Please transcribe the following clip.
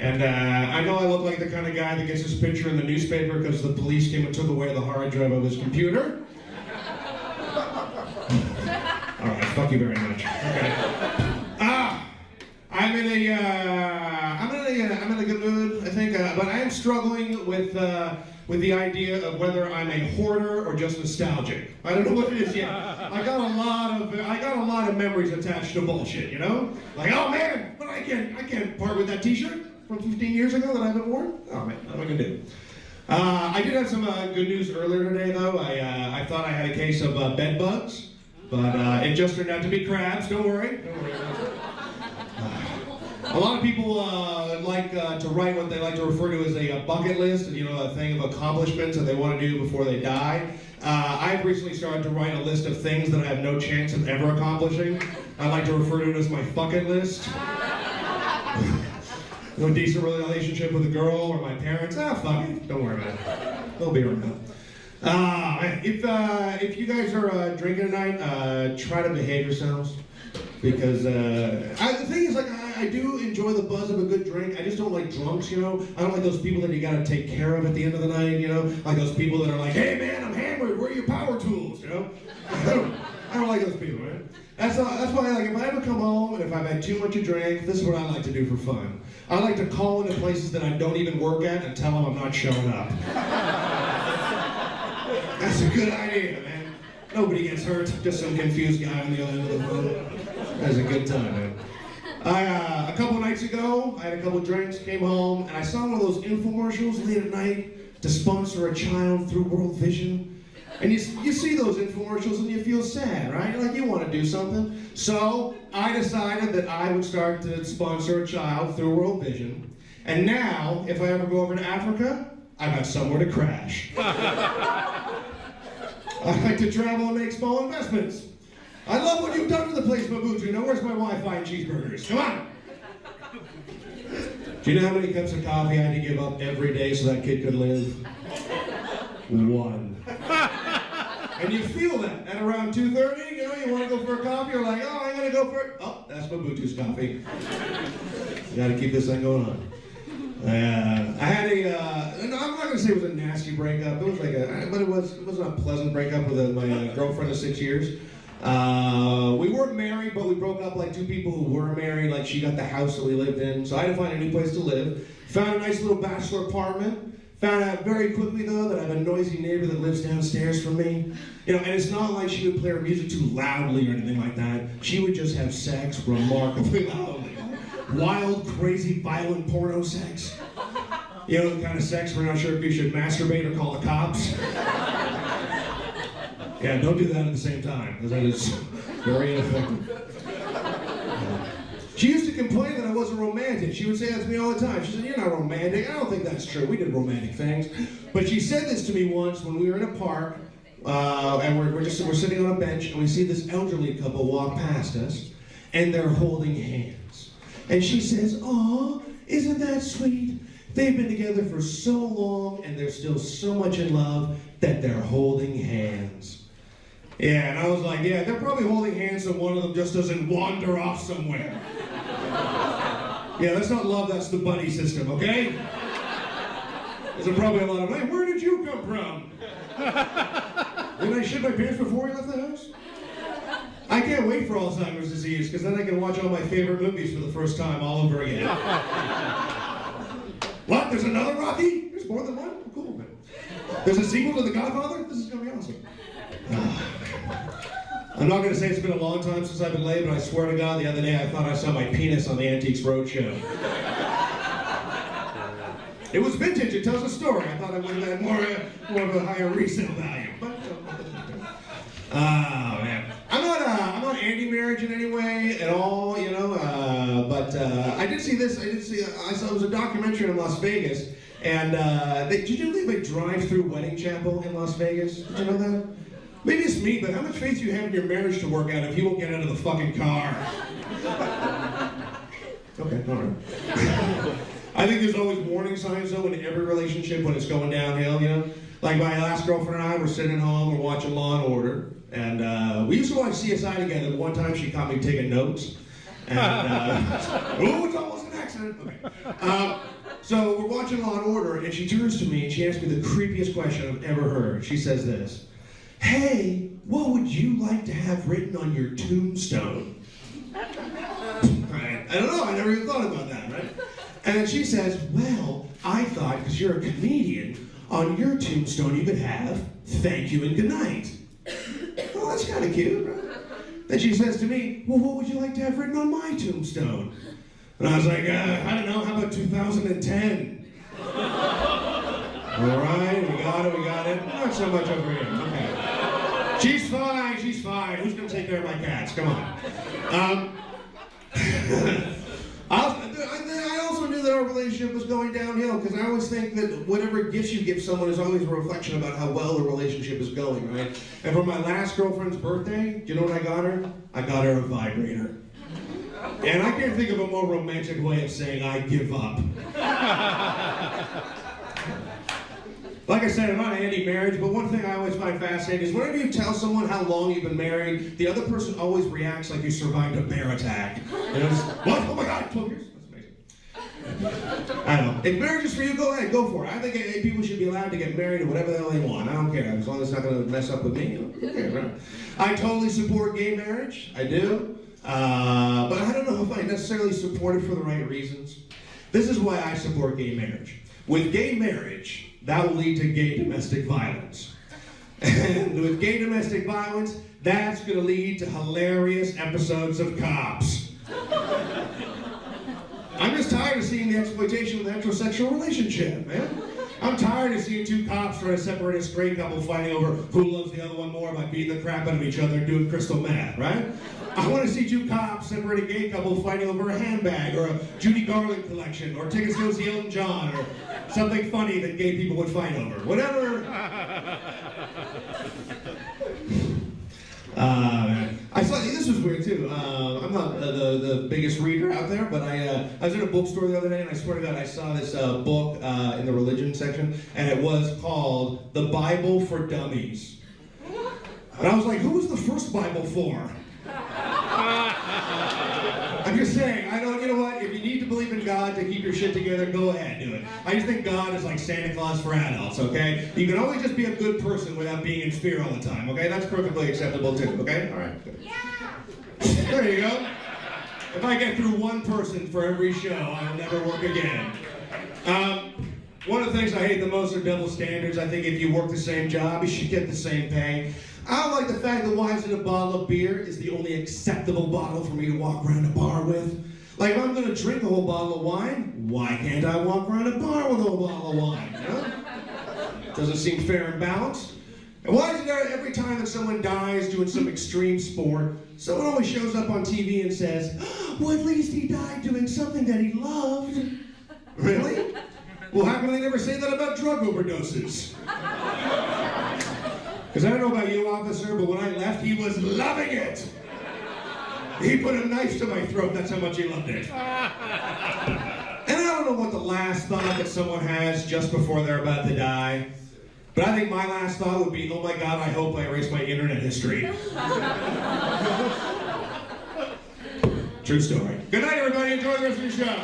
And I know I look like the kind of guy that gets his picture in the newspaper because the police came and took away the hard drive of his computer. All right, fuck you very much. Okay. I'm in a good mood, I think, but I am struggling with the idea of whether I'm a hoarder or just nostalgic. I don't know what it is yet. I got a lot of memories attached to bullshit, you know? Like, oh man, but I can't part with that T-shirt from 15 years ago that I haven't worn. Oh man, what am I gonna do? I did have some good news earlier today, though. I thought I had a case of bed bugs, but it just turned out to be crabs. Don't worry. A lot of people like to write what they like to refer to as a bucket list, you know, a thing of accomplishments that they want to do before they die. I've recently started to write a list of things that I have no chance of ever accomplishing. I like to refer to it as my bucket list. No decent relationship with a girl or my parents. Fuck it. Don't worry about it. They'll be around. If you guys are drinking tonight, try to behave yourselves. Because the thing is, like, I do enjoy the buzz of a good drink. I just don't like drunks, you know? I don't like those people that you gotta take care of at the end of the night, you know? Like those people that are like, hey man, I'm hammered, where are your power tools, you know? I don't like those people, right? That's why, like, if I ever come home and if I've had too much to drink, this is what I like to do for fun. I like to call into places that I don't even work at and tell them I'm not showing up. That's a good idea, man. Nobody gets hurt, just some confused guy on the other end of the phone. That's a good time, man. A couple nights ago, I had a couple drinks, came home, and I saw one of those infomercials late at night to sponsor a child through World Vision. And you see those infomercials and you feel sad, right? You're like, you want to do something. So I decided that I would start to sponsor a child through World Vision. And now, if I ever go over to Africa, I got somewhere to crash. I like to travel and make small investments. I love what you've done to the place, Mabutu. Now, where's my Wi-Fi and cheeseburgers? Come on! Do you know how many cups of coffee I had to give up every day so that kid could live? 1. And you feel that at around 2:30, you know, you want to go for a coffee, you're like, oh, I'm going to go for it. Oh, that's Mabutu's coffee. You got to keep this thing going on. I had I'm not going to say it was a nasty breakup. It was like but it wasn't a pleasant breakup with my girlfriend of 6 years. We weren't married, but we broke up like two people who were married. Like, she got the house that we lived in, so I had to find a new place to live. Found a nice little bachelor apartment. Found out very quickly, though, that I have a noisy neighbor that lives downstairs from me. You know, and it's not like she would play her music too loudly or anything like that. She would just have sex remarkably loudly. Wild, crazy, violent porno sex. You know, the kind of sex we're not sure if you should masturbate or call the cops. Yeah, don't do that at the same time, because that is very ineffective. She used to complain that I wasn't romantic. She would say that to me all the time. She said, you're not romantic. I don't think that's true. We did romantic things. But she said this to me once when we were in a park, and we're sitting on a bench, and we see this elderly couple walk past us, and they're holding hands. And she says, "Aw, isn't that sweet? They've been together for so long, and they're still so much in love that they're holding hands." Yeah, and I was like, yeah, they're probably holding hands so one of them just doesn't wander off somewhere. Yeah, that's not love, that's the buddy system, okay? There's probably a lot of, hey, where did you come from? Didn't I shit my pants before I left the house? I can't wait for Alzheimer's disease, because then I can watch all my favorite movies for the first time all over again. What? There's another Rocky? There's more than one? Cool, man. There's a sequel to The Godfather? This is going to be awesome. I'm not going to say it's been a long time since I've been laid, but I swear to God, the other day I thought I saw my penis on the Antiques Roadshow. It was vintage, it tells a story. I thought I would have had more of a higher resale value. But, oh, man. I'm not anti-marriage in any way at all, you know, but I did see this, I saw it was a documentary in Las Vegas, and did you know they have a drive-through wedding chapel in Las Vegas? Did you know that? Maybe it's me, but how much faith do you have in your marriage to work out if you won't get out of the fucking car? Okay, all right. I think there's always warning signs, though, in every relationship when it's going downhill, you know? Like my last girlfriend and I were sitting at home, we're watching Law & Order, and we used to watch CSI together. One time she caught me taking notes, and, oh, it's almost an accident. accident. Okay. So we're watching Law and Order, and she turns to me and she asks me the creepiest question I've ever heard. She says this: "Hey, what would you like to have written on your tombstone?" Right. I don't know. I never even thought about that. Right. And then she says, "Well, I thought because you're a comedian, on your tombstone you could have thank you and good night." Well, that's kind of cute, right? Then she says to me, "Well, what would you like to have written on my tombstone?" And I was like, I don't know, how about 2010? All right, we got it. Not so much over here, okay. She's fine. Who's gonna take care of my cats? Come on. I also knew that our relationship was going downhill because I always think that whatever gifts you give someone is always a reflection about how well the relationship is going, right? And for my last girlfriend's birthday, do you know what I got her? I got her a vibrator. And I can't think of a more romantic way of saying I give up. Like I said, I'm not anti-marriage, but one thing I always find fascinating is whenever you tell someone how long you've been married, the other person always reacts like you survived a bear attack. You know, just, what? Oh my God, 12 years? That's amazing. I don't know. If marriage is for you, go ahead, go for it. I think people should be allowed to get married or whatever the hell they want. I don't care, as long as it's not going to mess up with me. Who cares, right? I totally support gay marriage. I do. But I don't know if I necessarily support it for the right reasons. This is why I support gay marriage. With gay marriage, that will lead to gay domestic violence. And with gay domestic violence, that's going to lead to hilarious episodes of Cops. I'm just tired of seeing the exploitation of the heterosexual relationship, man. I'm tired of seeing two cops trying to separate a straight couple fighting over who loves the other one more by beating the crap out of each other and doing crystal meth, right? I want to see two cops separate a gay couple fighting over a handbag or a Judy Garland collection or tickets to go see Elton John or something funny that gay people would fight over. Whatever. Man. I saw, this was weird too. I'm not the biggest reader out there, but I was in a bookstore the other day and I swear to God I saw this book in the religion section and it was called The Bible for Dummies. And I was like, who was the first Bible for? I'm just saying, you know what, if you need to believe in God to keep your shit together, go ahead, do it. I just think God is like Santa Claus for adults, okay? You can always just be a good person without being in fear all the time, okay? That's perfectly acceptable too, okay? All right, good. Yeah! There you go. If I get through one person for every show, I'll never work again. One of the things I hate the most are double standards. I think if you work the same job, you should get the same pay. I don't like the fact that why is it a bottle of beer is the only acceptable bottle for me to walk around a bar with. Like, if I'm going to drink a whole bottle of wine, why can't I walk around a bar with a whole bottle of wine, you know? Doesn't seem fair and balanced. And why is it that every time that someone dies doing some extreme sport, someone always shows up on TV and says, well, at least he died doing something that he loved. Really? Well, how come they never say that about drug overdoses? Because I don't know about you, officer, but when I left, he was loving it. He put a knife to my throat, that's how much he loved it. And I don't know what the last thought that someone has just before they're about to die, but I think my last thought would be, oh my God, I hope I erase my internet history. True story. Good night, everybody. Enjoy the rest of your show.